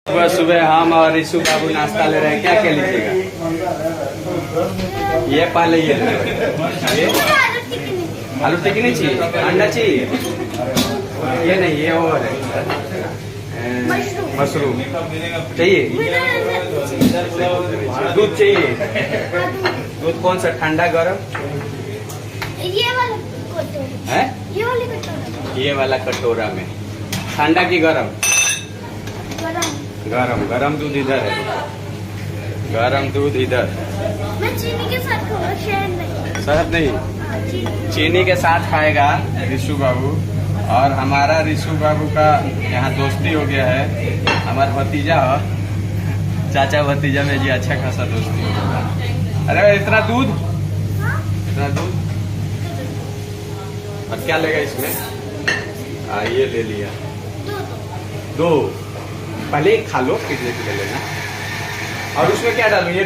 सुबह सुबह हम और रिशु बाबू नाश्ता ले रहे हैं। क्या क्या लीजिएगा? ये पहले ये आलू टिक्की नहीं चाहिए, अंडा चाहिए? ये नहीं, ये और है मशरूम चाहिए। दूध चाहिए? दूध कौन सा, ठंडा गरम? ये वाला है, ये वाला कटोरा में ठंडा की गरम? गरम। गरम गरम दूध इधर है, गरम दूध इधर। मैं चीनी के साथ खाऊंगा, शहद नहीं। शहद नहीं? चीनी के साथ खाएगा रिशु बाबू। और हमारा रिशु बाबू का यहाँ दोस्ती हो गया है, हमारा भतीजा हो, चाचा भतीजा में जी अच्छा खासा दोस्ती हो गया। अरे इतना दूध, इतना दूध और क्या लेगा इसमें? ये ले लिया दो, पहले एक खा लो फिर ले लेना। और उसमें क्या डालूं? ये